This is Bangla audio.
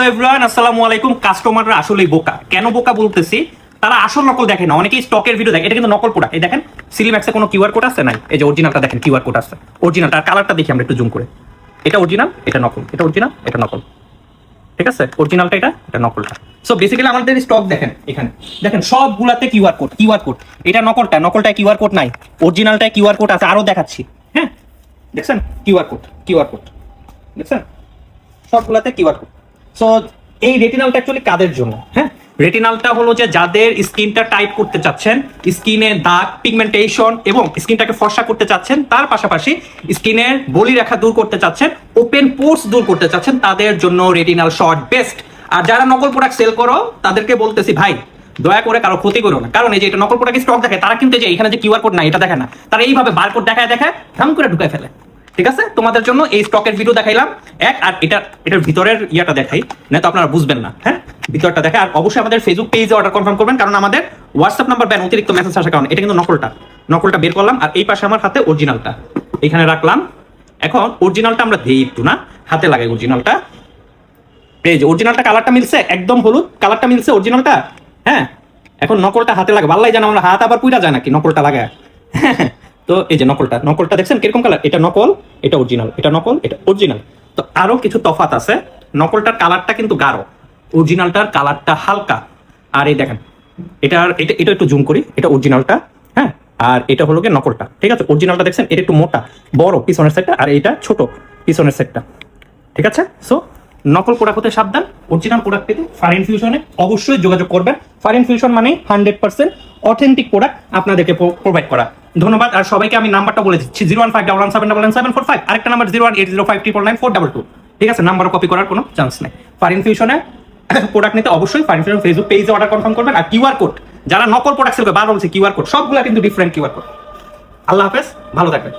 হ্যালো এভরিওয়ান, আসসালামু আলাইকুম। কাস্টমাররা আসলেই বোকা। কেন বোকা বলতেছি? তারা আসল নকল দেখে না, অনেকেই স্টকের ভিডিও দেখে। এটা কিন্তু নকল প্রোডাক্ট। এই দেখেন, সিলিম্যাক্সে কোনো কিউআর কোড আছে নাই? এই যে অরিজিনালটা দেখেন, কিউআর কোড আছে। অরিজিনালটা আর কালারটা দেখি আমরা একটু জুম করে। এটা অরিজিনাল, এটা নকল। এটা অরিজিনাল, এটা নকল। ঠিক আছে, অরিজিনালটা এটা নকলটা। সো বেসিক্যালি আমাদের স্টক দেখেন, এখানে দেখেন সবগুলাতে কিউআর কোড। এটা নকলটায় কিউআর কোড নাই, অরিজিনালটায় কিউআর কোড আছে। আরো দেখাচ্ছি, হ্যাঁ দেখছেন কিউআর কোড দেখছেন, সবগুলাতে কিউআর কোড। সো এই রেটিনালটা অ্যাকচুয়ালি কাদের জন্য? হ্যাঁ, রেটিনালটা হলো যে যাদের স্কিনটা টাইট করতে চাচ্ছেন, স্কিনে দাগ, পিগমেন্টেশন এবং স্কিনটাকে ফর্সা করতে চাচ্ছেন, তার পাশাপাশি স্কিনের বলি রেখা দূর করতে চাচ্ছেন, ওপেন পোর্স দূর করতে চাচ্ছেন, তাদের জন্য রেটিনাল শর্ট বেস্ট। আর যারা নকল প্রোডাক্ট সেল করো তাদেরকে বলতেছি, ভাই দয়া করে কারো ক্ষতি করো না। কারণ এই যে এটা নকল প্রোডাক্ট স্টক দেখে, তারা কিন্তু যে এখানে যে কিউআর কোড নাই এটা দেখে না, তারা এইভাবে বারকোড দেখায় ধাম করে ঢুকায় ফেলে। ঠিক আছে, তোমাদের জন্য এই স্টকের ভিডিও দেখাইলাম এক, আর এটার ভিতরের ইয়াটা দেখাই, না তো আপনারা বুঝবেন না। হ্যাঁ, ভিতরটা দেখে। আর অবশ্যই আমাদের ফেসবুক পেজে অর্ডার কনফার্ম করবেন, কারণ আমাদের হোয়াটসঅ্যাপ নাম্বার ব্যান অতিরিক্ত মেসেজ আসার কারণে। এটা কিন্তু নকলটা বের করলাম, আর এই পাশে আমার হাতে অরিজিনালটা এখানে রাখলাম। এখন অরিজিনালটা আমরা দেই একটু না, হাতে লাগাই অরিজিনালটা। এই যে অরিজিনালটা কালারটা মিলছে, একদম হলুদ কালারটা মিলছে অরিজিনালটা। হ্যাঁ, এখন নকলটা হাতে লাগে। ভাল্লাই জানো আমরা হাত আবার পুইরা যায় নাকি নকলটা লাগায়। তো এই যে নকলটা দেখছেন কিরকম কালার? এটা নকল, এটা অরিজিনাল, এটা নকল, এটা অরিজিনাল। তো আরো কিছু তফাৎ আছে। নকলটার কালারটা কিন্তু গাঢ়, অরিজিনালটার কালারটা হালকা। আর এই দেখেন, এটা একটু জুম করি, এটা অরিজিনালটা। হ্যাঁ, আর এটা হলো গিয়ে নকলটা। ঠিক আছে, অরিজিনালটা দেখছেন এটা একটু মোটা বড় পিছনের সাইডটা, আর এটা ছোট পিছনের সাইডটা। ঠিক আছে, সো নকল প্রোডাক্ট হতে সাবধান। অরিজিনাল প্রোডাক্ট পেতে ফার ইনফিউশনে অবশ্যই যোগাযোগ করবেন। ফার ইনফিউশন মানে 100% অথেন্টিক প্রোডাক্ট আপনাদেরকে প্রোভাইড করা। ধন্যবাদ। আর সবাইকে আমি নাম্বারটা বলে দিচ্ছি, 01511777745। আরেকটা নাম্বার 01805999422। ঠিক আছে, নাম্বারও কপি করার কোনো চান্স নেই। ফার ইনফিউশনে প্রোডাক্ট নিতে অবশ্যই ফার ইনফিউশন ফেসবুক পেজে অর্ডার কনফার্ম করবেন। আর কিউআর কোড, যারা নকল প্রোডাক্ট সেল করে, বারবার বলছে কিউআর কোড, সবগুলো কিন্তু ডিফারেন্ট কিউআর কোড। আল্লাহ হাফেজ, ভালো থাকবেন।